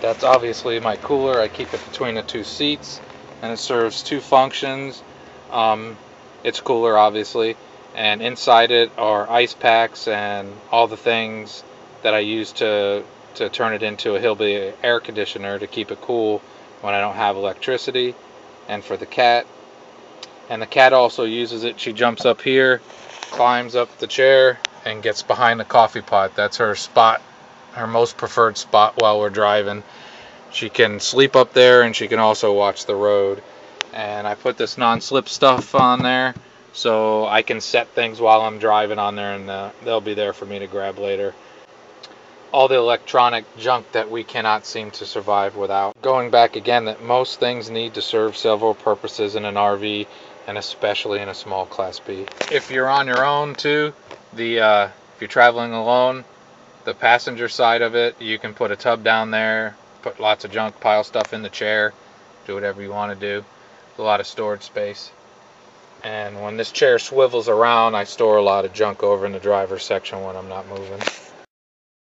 That's obviously my cooler. I keep it between the two seats, and it serves two functions. It's cooler, obviously, and inside it are ice packs and all the things that I use to turn it into a Hillbilly air conditioner to keep it cool when I don't have electricity, and for the cat. And the cat also uses it. She jumps up here, climbs up the chair, and gets behind the coffee pot. That's her spot, her most preferred spot while we're driving. She can sleep up there, and she can also watch the road. And I put this non-slip stuff on there so I can set things while I'm driving on there, and they'll be there for me to grab later. All the electronic junk that we cannot seem to survive without. Going back again, that most things need to serve several purposes in an RV, and especially in a small Class B. If you're on your own too, if you're traveling alone, the passenger side of it, you can put a tub down there, put lots of junk, pile stuff in the chair, do whatever you want to do. A lot of storage space. And when this chair swivels around, I store a lot of junk over in the driver's section when I'm not moving.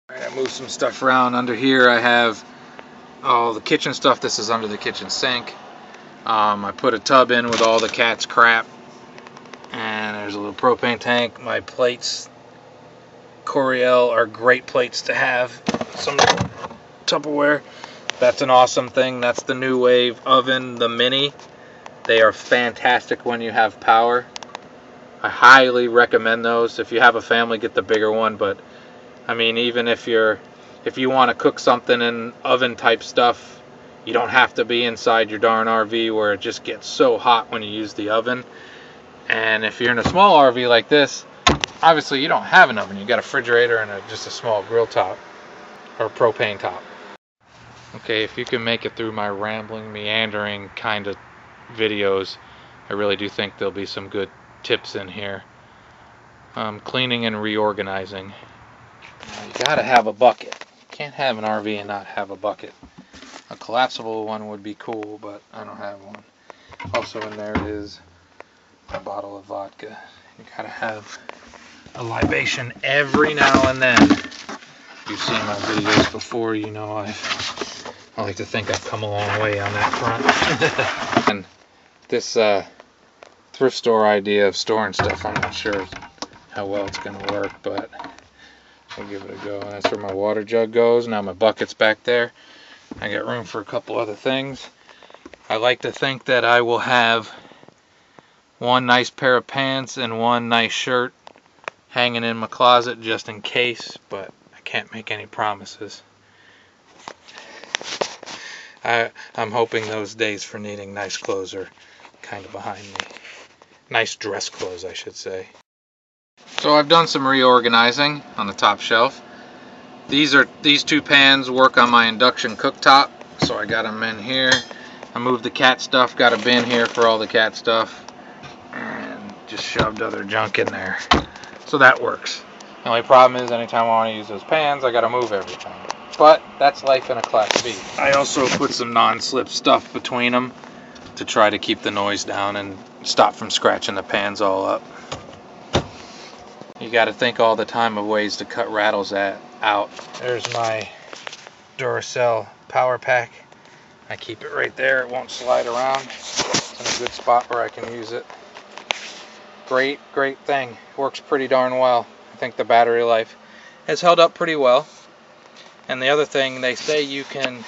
Alright, I moved some stuff around. Under here I have all the kitchen stuff. This is under the kitchen sink. I put a tub in with all the cat's crap, and there's a little propane tank. My plates, Coriel, are great plates to have. Some Tupperware. That's an awesome thing. That's the New Wave oven, the mini. They are fantastic when you have power. I highly recommend those. If you have a family, get the bigger one. But I mean, even if you want to cook something in oven type stuff, you don't have to be inside your darn RV where it just gets so hot when you use the oven. And if you're in a small RV like this, obviously you don't have an oven. You got a refrigerator and just a small grill top or propane top. Okay, if you can make it through my rambling, meandering kind of videos, I really do think there'll be some good tips in here. Cleaning and reorganizing. You gotta have a bucket. You can't have an RV and not have a bucket. A collapsible one would be cool, but I don't have one. Also in there is a bottle of vodka. You gotta have a libation every now and then. If you've seen my videos before, you know I like to think I've come a long way on that front. And this thrift store idea of storing stuff, I'm not sure how well it's going to work, but I'll give it a go. And that's where my water jug goes. Now my bucket's back there. I got room for a couple other things. I like to think that I will have one nice pair of pants and one nice shirt hanging in my closet just in case, but I can't make any promises. I'm hoping those days for needing nice clothes are kind of behind me. Nice dress clothes, I should say. So I've done some reorganizing on the top shelf. These two pans work on my induction cooktop, so I got them in here. I moved the cat stuff, got a bin here for all the cat stuff, and just shoved other junk in there. So that works. The only problem is anytime I want to use those pans, I got to move everything. But that's life in a Class B. I also put some non-slip stuff between them to try to keep the noise down and stop from scratching the pans all up. You got to think all the time of ways to cut rattles out. There's my Duracell power pack. I keep it right there. It won't slide around. It's in a good spot where I can use it. Great thing. Works pretty darn well. I think the battery life has held up pretty well. And the other thing, they say you can,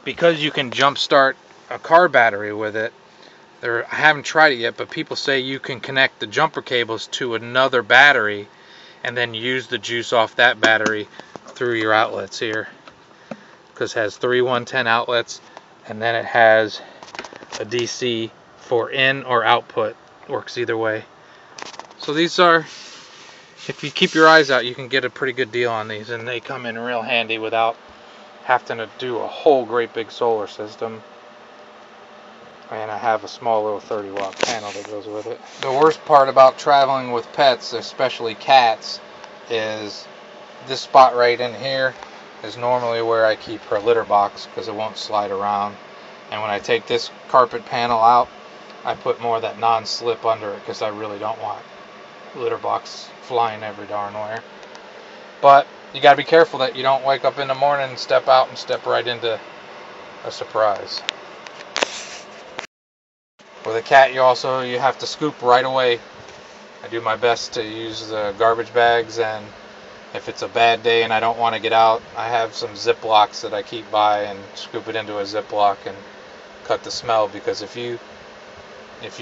because you can jump start a car battery with it, I haven't tried it yet, but people say you can connect the jumper cables to another battery and then use the juice off that battery through your outlets here. Because it has 3 110 outlets, and then it has a DC for in or output. Works either way. So these are, if you keep your eyes out, you can get a pretty good deal on these, and they come in real handy without having to do a whole great big solar system. And I have a small little 30-watt panel that goes with it. The worst part about traveling with pets, especially cats, is this spot right in here is normally where I keep her litter box because it won't slide around. And when I take this carpet panel out, I put more of that non-slip under it because I really don't want litter box flying every darn where. But you got to be careful that you don't wake up in the morning and step out and step right into a surprise. With a cat, you have to scoop right away. I do my best to use the garbage bags, and if it's a bad day and I don't want to get out, I have some Ziplocs that I keep by and scoop it into a Ziploc and cut the smell, because if you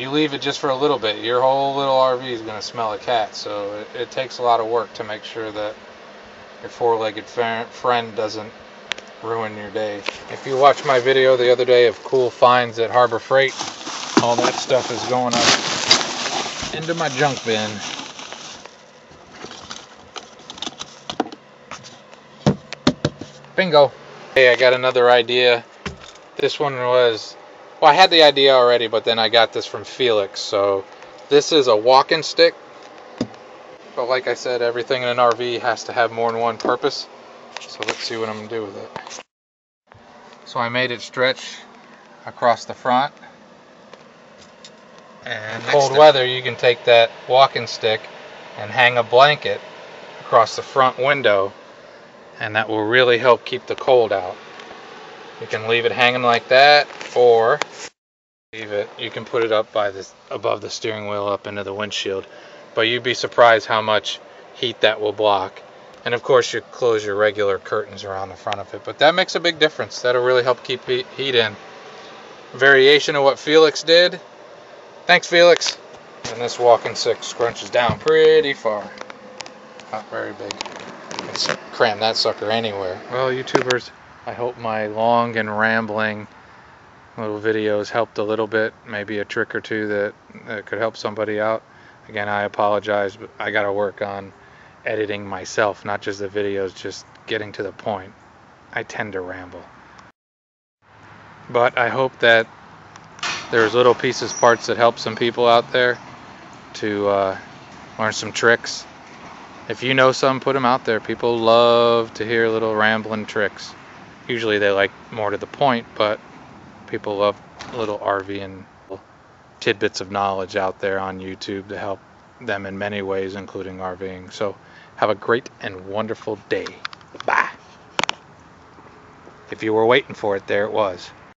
leave it just for a little bit, your whole little RV is going to smell a cat. So it takes a lot of work to make sure that your four-legged friend doesn't ruin your day. If you watched my video the other day of cool finds at Harbor Freight, all that stuff is going up into my junk bin. Bingo. Hey, I got another idea. This one was, well, I had the idea already, but then I got this from Felix. So this is a walking stick. But like I said, everything in an RV has to have more than one purpose. So let's see what I'm going to do with it. So I made it stretch across the front. And cold weather, you can take that walking stick and hang a blanket across the front window, and that will really help keep the cold out. You can leave it hanging like that, or you can put it up above the steering wheel up into the windshield. But you'd be surprised how much heat that will block. And of course, you close your regular curtains around the front of it, but that makes a big difference. That'll really help keep heat in. Variation of what Felix did. Thanks, Felix. And this walking stick scrunches down pretty far. Not very big. You can cram that sucker anywhere. Well, YouTubers, I hope my long and rambling little videos helped a little bit. Maybe a trick or two that could help somebody out. Again, I apologize, but I got to work on editing myself, not just the videos, just getting to the point. I tend to ramble. But I hope that there's little pieces, parts that help some people out there to learn some tricks. If you know some, put them out there. People love to hear little rambling tricks. Usually they like more to the point, but people love little RV and tidbits of knowledge out there on YouTube to help them in many ways, including RVing. So have a great and wonderful day. Bye. If you were waiting for it, there it was.